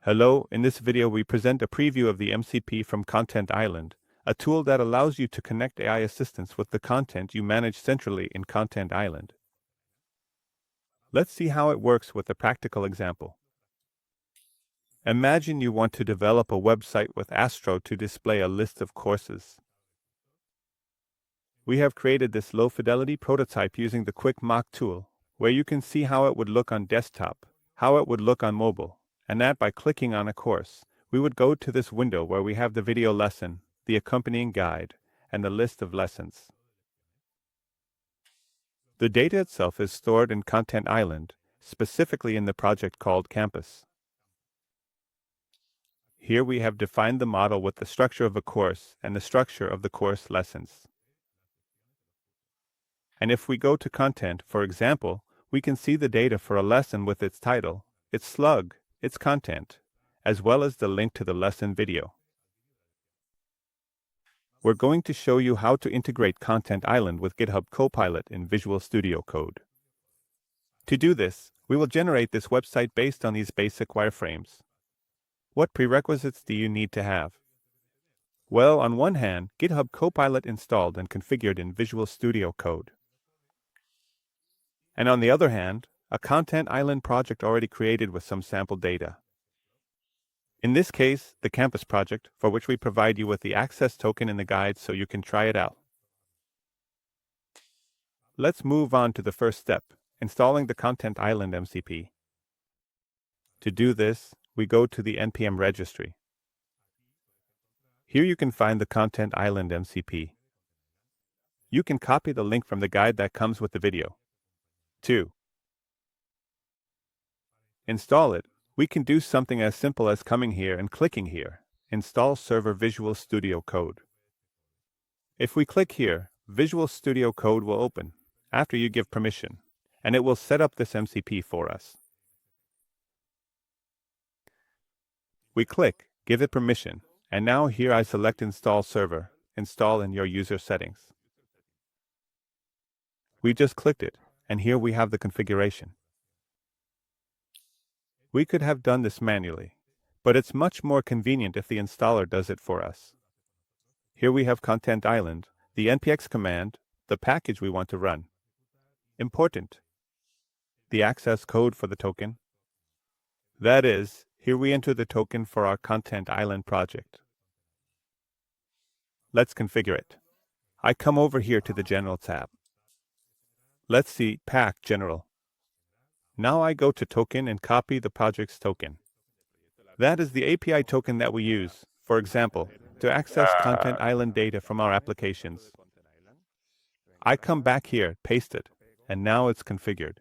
Hello, in this video we present a preview of the MCP from Content Island, a tool that allows you to connect AI assistants with the content you manage centrally in Content Island. Let's see how it works with a practical example. Imagine you want to develop a website with Astro to display a list of courses. We have created this low-fidelity prototype using the QuickMock tool, where you can see how it would look on desktop, how it would look on mobile, and that by clicking on a course, we would go to this window where we have the video lesson, the accompanying guide, and the list of lessons. The data itself is stored in Content Island, specifically in the project called Campus. Here we have defined the model with the structure of a course and the structure of the course lessons. And if we go to Content, for example, we can see the data for a lesson with its title, its slug, its content, as well as the link to the lesson video. We're going to show you how to integrate Content Island with GitHub Copilot in Visual Studio Code. To do this, we will generate this website based on these basic wireframes. What prerequisites do you need to have? Well, on one hand, GitHub Copilot installed and configured in Visual Studio Code. And on the other hand, a Content Island project already created with some sample data. In this case, the Campus project, for which we provide you with the access token in the guide so you can try it out. Let's move on to the first step, installing the Content Island MCP. To do this, we go to the NPM registry. Here you can find the Content Island MCP. You can copy the link from the guide that comes with the video. 2. Install it. We can do something as simple as coming here and clicking here, Install Server Visual Studio Code. If we click here, Visual Studio Code will open, after you give permission, and it will set up this MCP for us. We click, give it permission, and now here I select Install Server, Install in your user settings. We just clicked it, and here we have the configuration. We could have done this manually, but it's much more convenient if the installer does it for us. Here we have Content Island, the npx command, the package we want to run. Important. The access code for the token. That is, here we enter the token for our Content Island project. Let's configure it. I come over here to the General tab. Let's see Pack General. Now I go to Token and copy the project's token. That is the API token that we use, for example, to access Content Island data from our applications. I come back here, paste it, and now it's configured.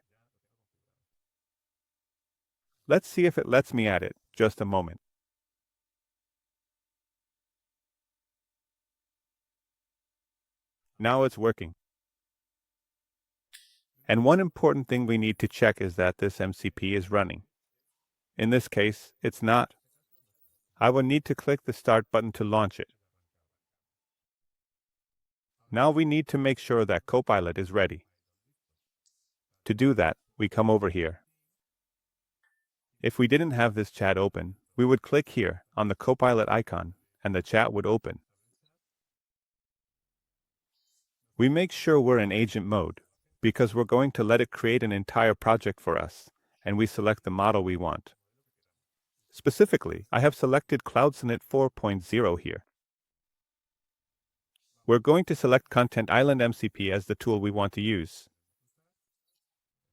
Let's see if it lets me add it. Just a moment. Now it's working. And one important thing we need to check is that this MCP is running. In this case, it's not. I will need to click the Start button to launch it. Now we need to make sure that Copilot is ready. To do that, we come over here. If we didn't have this chat open, we would click here on the Copilot icon, and the chat would open. We make sure we're in agent mode, because we're going to let it create an entire project for us, and we select the model we want. Specifically, I have selected Cloud Sonnet 4.0 here. We're going to select Content Island MCP as the tool we want to use.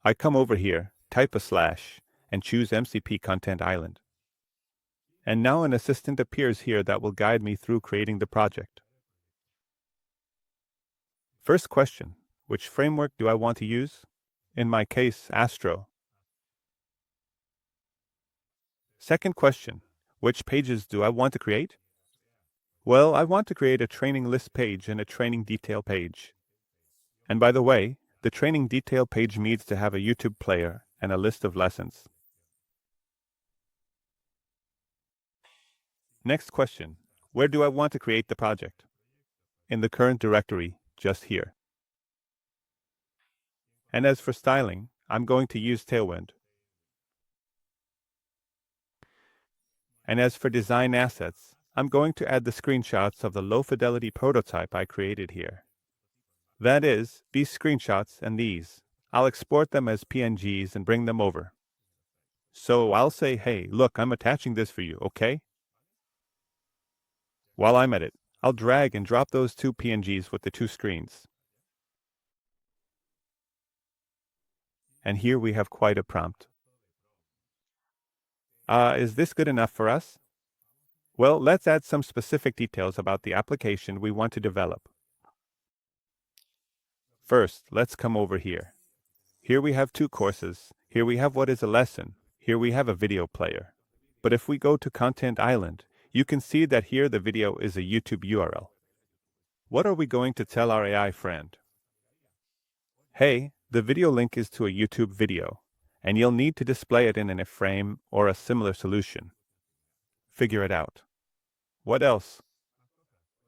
I come over here, type a slash, and choose MCP Content Island. And now an assistant appears here that will guide me through creating the project. First question. Which framework do I want to use? In my case, Astro. Second question, which pages do I want to create? Well, I want to create a training list page and a training detail page. And by the way, the training detail page needs to have a YouTube player and a list of lessons. Next question, where do I want to create the project? In the current directory, just here. And as for styling, I'm going to use Tailwind. And as for design assets, I'm going to add the screenshots of the low-fidelity prototype I created here. That is, these screenshots and these. I'll export them as PNGs and bring them over. So I'll say, hey, look, I'm attaching this for you, okay? While I'm at it, I'll drag and drop those two PNGs with the two screens. And here we have quite a prompt. Is this good enough for us? Well, let's add some specific details about the application we want to develop. First, let's come over here. Here we have two courses. Here we have what is a lesson. Here we have a video player. But if we go to Content Island, you can see that here the video is a YouTube URL. What are we going to tell our AI friend? Hey, the video link is to a YouTube video, and you'll need to display it in an iframe or a similar solution. Figure it out. What else?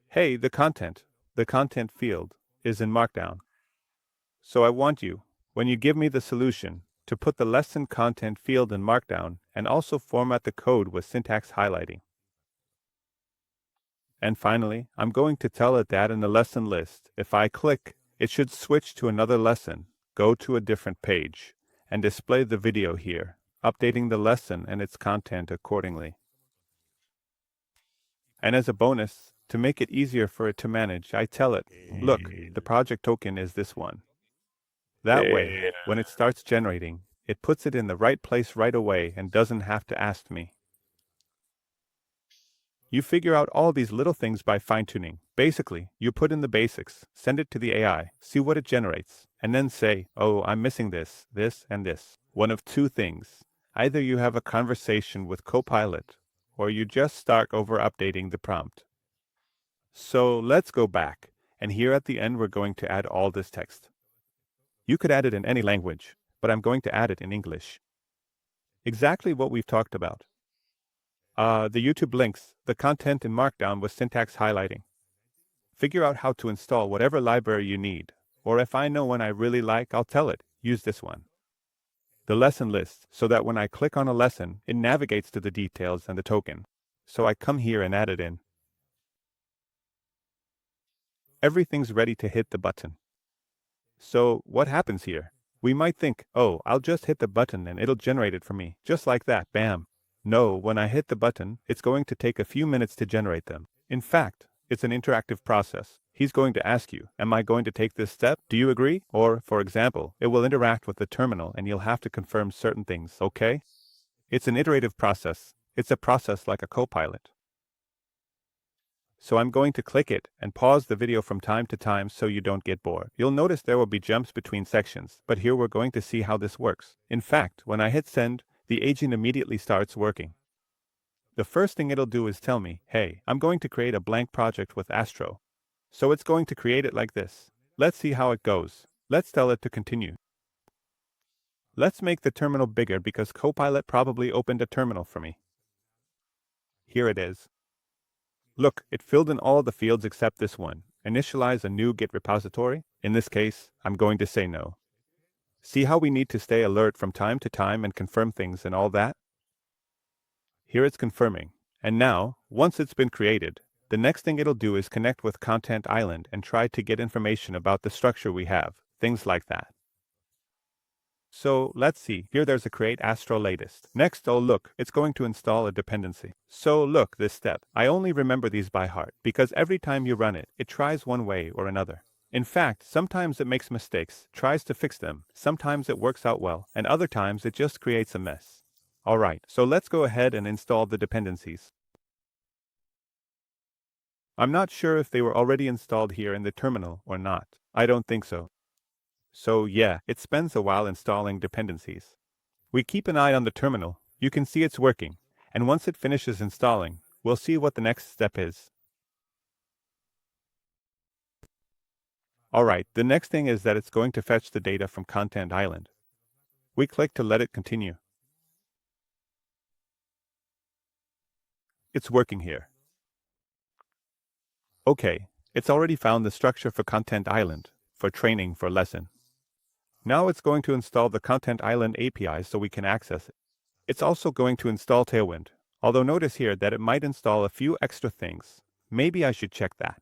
Hey, the content field, is in Markdown. So I want you, when you give me the solution, to put the lesson content field in Markdown and also format the code with syntax highlighting. And finally, I'm going to tell it that in the lesson list, if I click, it should switch to another lesson, go to a different page, and display the video here, updating the lesson and its content accordingly. And as a bonus, to make it easier for it to manage, I tell it, look, the project token is this one. That way, when it starts generating, it puts it in the right place right away and doesn't have to ask me. You figure out all these little things by fine-tuning. Basically, you put in the basics, send it to the AI, see what it generates, and then say, oh, I'm missing this, this, and this. One of two things. Either you have a conversation with Copilot, or you just start over-updating the prompt. So let's go back, and here at the end we're going to add all this text. You could add it in any language, but I'm going to add it in English. Exactly what we've talked about. The YouTube links, the content in Markdown with syntax highlighting. Figure out how to install whatever library you need, or if I know one I really like, I'll tell it, use this one. The lesson list, so that when I click on a lesson, it navigates to the details and the token. So I come here and add it in. Everything's ready to hit the button. So what happens here? We might think, oh, I'll just hit the button and it'll generate it for me, just like that, bam. No, when I hit the button, it's going to take a few minutes to generate them. In fact, it's an interactive process. He's going to ask you, am I going to take this step? Do you agree? Or, for example, it will interact with the terminal and you'll have to confirm certain things, okay? It's an iterative process. It's a process like a copilot. So I'm going to click it and pause the video from time to time so you don't get bored. You'll notice there will be jumps between sections, but here we're going to see how this works. In fact, when I hit send, the agent immediately starts working. The first thing it'll do is tell me, hey, I'm going to create a blank project with Astro. So it's going to create it like this. Let's see how it goes. Let's tell it to continue. Let's make the terminal bigger because Copilot probably opened a terminal for me. Here it is. Look, it filled in all the fields except this one. Initialize a new Git repository. In this case, I'm going to say no. See how we need to stay alert from time to time and confirm things and all that? Here it's confirming. And now, once it's been created, the next thing it'll do is connect with Content Island and try to get information about the structure we have, things like that. So let's see, here there's a create Astro latest. Next, oh look, it's going to install a dependency. So look, this step, I only remember these by heart because every time you run it, it tries one way or another. In fact, sometimes it makes mistakes, tries to fix them, sometimes it works out well, and other times it just creates a mess. Alright, so let's go ahead and install the dependencies. I'm not sure if they were already installed here in the terminal or not. I don't think so. So yeah, it spends a while installing dependencies. We keep an eye on the terminal. You can see it's working. And once it finishes installing, we'll see what the next step is. Alright, the next thing is that it's going to fetch the data from Content Island. We click to let it continue. It's working here. Okay, it's already found the structure for Content Island, for training for lesson. Now it's going to install the Content Island API so we can access it. It's also going to install Tailwind, Although notice here that it might install a few extra things. Maybe I should check that.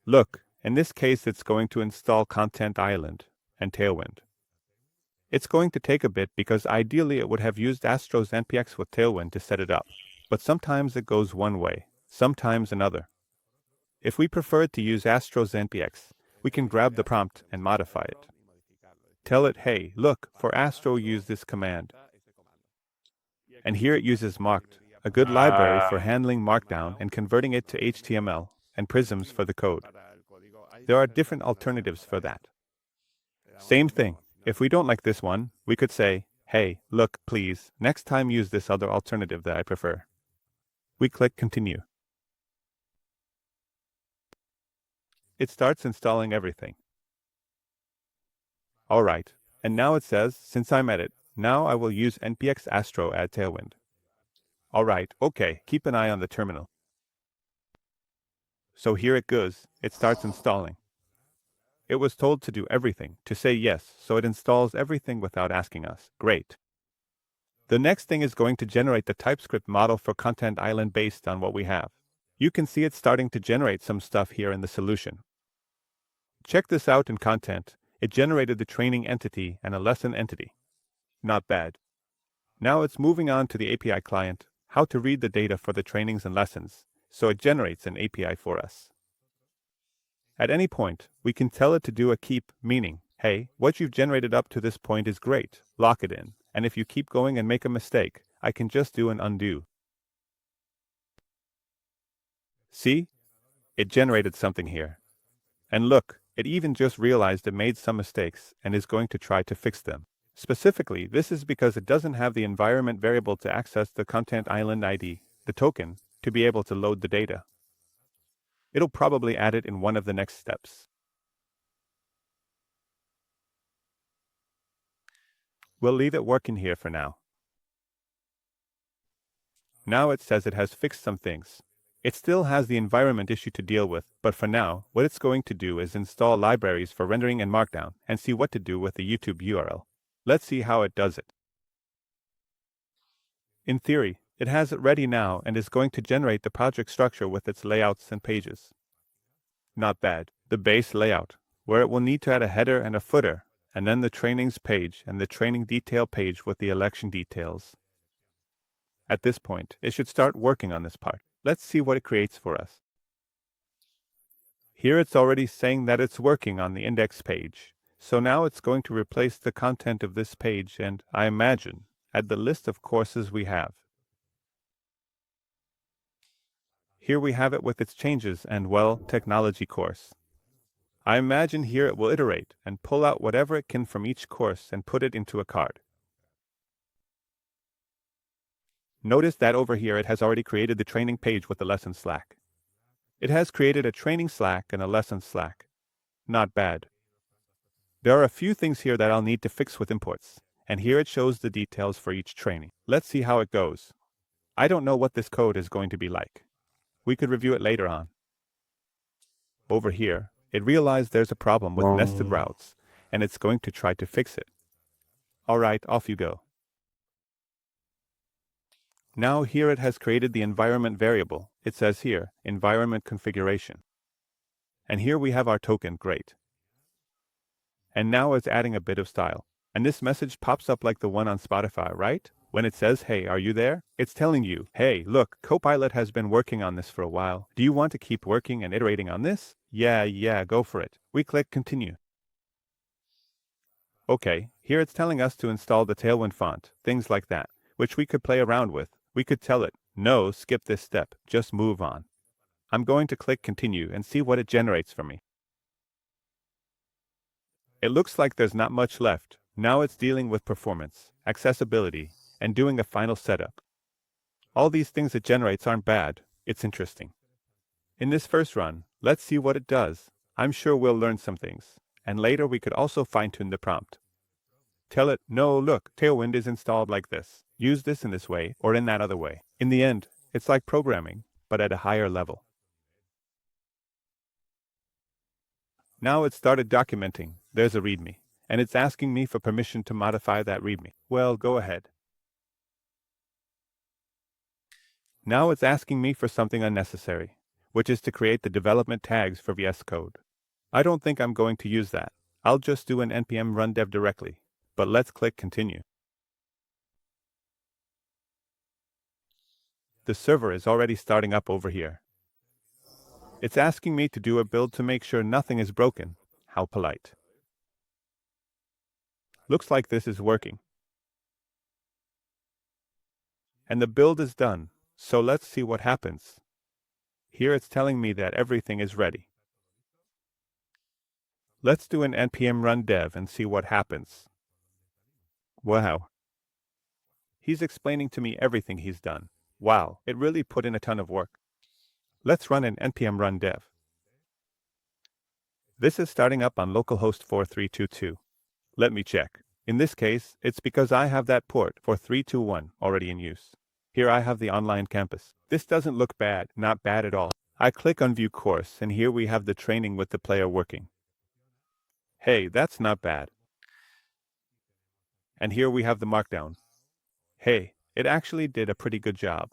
Look, in this case it's going to install Content Island and Tailwind. It's going to take a bit because ideally it would have used Astro's NPX with Tailwind to set it up. But sometimes it goes one way, sometimes another. If we prefer to use Astro's NPX, we can grab the prompt and modify it. Tell it, hey, look, for Astro use this command. And here it uses Marked, a good library for handling Markdown and converting it to HTML, and prisms for the code. There are different alternatives for that. Same thing. If we don't like this one, we could say, hey, look, please, next time use this other alternative that I prefer. We click Continue. It starts installing everything. Alright, and now it says, since I'm at it, now I will use npx astro add tailwind. Alright, okay, keep an eye on the terminal. So here it goes, it starts installing. It was told to do everything, to say yes, so it installs everything without asking us. Great. The next thing is going to generate the TypeScript model for Content Island based on what we have. You can see it starting to generate some stuff here in the solution. Check this out in Content. It generated the training entity and a lesson entity. Not bad. Now it's moving on to the API client, how to read the data for the trainings and lessons, so it generates an API for us. At any point, we can tell it to do a keep, meaning, hey, what you've generated up to this point is great, lock it in, and if you keep going and make a mistake, I can just do an undo. See? It generated something here. And look, it even just realized it made some mistakes and is going to try to fix them. Specifically, this is because it doesn't have the environment variable to access the Content Island ID, the token, to be able to load the data. It'll probably add it in one of the next steps. We'll leave it working here for now. Now it says it has fixed some things. It still has the environment issue to deal with, but for now, what it's going to do is install libraries for rendering and Markdown and see what to do with the YouTube URL. Let's see how it does it. In theory, it has it ready now and is going to generate the project structure with its layouts and pages. Not bad. The base layout, where it will need to add a header and a footer, and then the trainings page and the training detail page with the election details. At this point, it should start working on this part. Let's see what it creates for us. Here it's already saying that it's working on the index page. So now it's going to replace the content of this page and, I imagine, add the list of courses we have. Here we have it with its changes and, well, technology course. I imagine here it will iterate and pull out whatever it can from each course and put it into a card. Notice that over here it has already created the training page with the lesson Slack. It has created a training Slack and a lesson Slack. Not bad. There are a few things here that I'll need to fix with imports, and here it shows the details for each training. Let's see how it goes. I don't know what this code is going to be like. We could review it later on. Over here, it realized there's a problem with nested routes, and it's going to try to fix it. Alright, off you go. Now here it has created the environment variable. It says here, environment configuration. And here we have our token, great. And now it's adding a bit of style. And this message pops up like the one on Spotify, right? When it says, hey, are you there? It's telling you, hey, look, Copilot has been working on this for a while. Do you want to keep working and iterating on this? Yeah, go for it. We click continue. Okay, here it's telling us to install the Tailwind font, things like that, which we could play around with. We could tell it, no, skip this step, just move on. I'm going to click continue and see what it generates for me. It looks like there's not much left. Now it's dealing with performance, accessibility, and doing a final setup. All these things it generates aren't bad. It's interesting. In this first run, let's see what it does. I'm sure we'll learn some things, and later we could also fine-tune the prompt. Tell it, no, look, Tailwind is installed like this. Use this in this way or in that other way. In the end, it's like programming, but at a higher level. Now it started documenting. There's a README, and it's asking me for permission to modify that README. Well, go ahead. Now it's asking me for something unnecessary, which is to create the development tags for VSCode. I don't think I'm going to use that. I'll just do an npm run dev directly, but let's click continue. The server is already starting up over here. It's asking me to do a build to make sure nothing is broken. How polite. Looks like this is working. And the build is done, so let's see what happens. Here it's telling me that everything is ready. Let's do an npm run dev and see what happens. Wow. He's explaining to me everything he's done. Wow, it really put in a ton of work. Let's run an npm run dev. This is starting up on localhost 4322. Let me check. In this case, it's because I have that port 4321 already in use. Here I have the online campus. This doesn't look bad, not bad at all. I click on view course and here we have the training with the player working. Hey, that's not bad. And here we have the markdown. Hey, it actually did a pretty good job.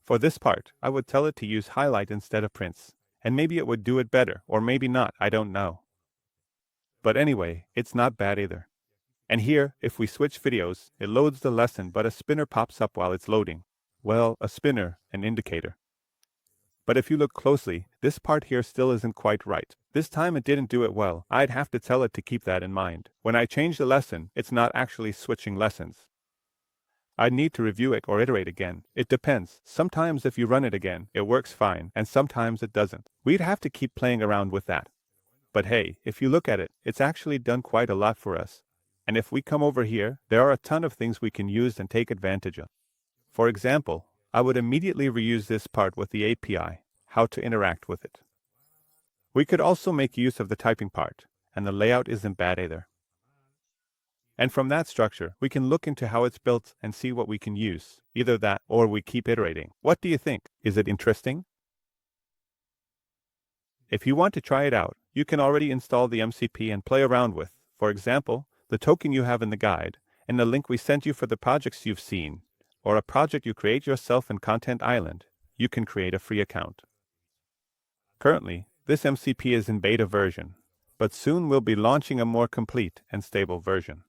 For this part, I would tell it to use highlight instead of prints, and maybe it would do it better, or maybe not, I don't know. But anyway, it's not bad either. And here, if we switch videos, it loads the lesson but a spinner pops up while it's loading. Well, a spinner, an indicator. But if you look closely, this part here still isn't quite right. This time it didn't do it well. I'd have to tell it to keep that in mind. When I change the lesson, it's not actually switching lessons. I'd need to review it or iterate again. It depends. Sometimes if you run it again, it works fine, and sometimes it doesn't. We'd have to keep playing around with that. But hey, if you look at it, it's actually done quite a lot for us. And if we come over here, there are a ton of things we can use and take advantage of. For example, I would immediately reuse this part with the API, how to interact with it. We could also make use of the typing part, and the layout isn't bad either. And from that structure, we can look into how it's built and see what we can use. Either that, or we keep iterating. What do you think? Is it interesting? If you want to try it out, you can already install the MCP and play around with, for example, the token you have in the guide, and the link we sent you for the projects you've seen, or a project you create yourself in Content Island. You can create a free account. Currently, this MCP is in beta version, but soon we'll be launching a more complete and stable version.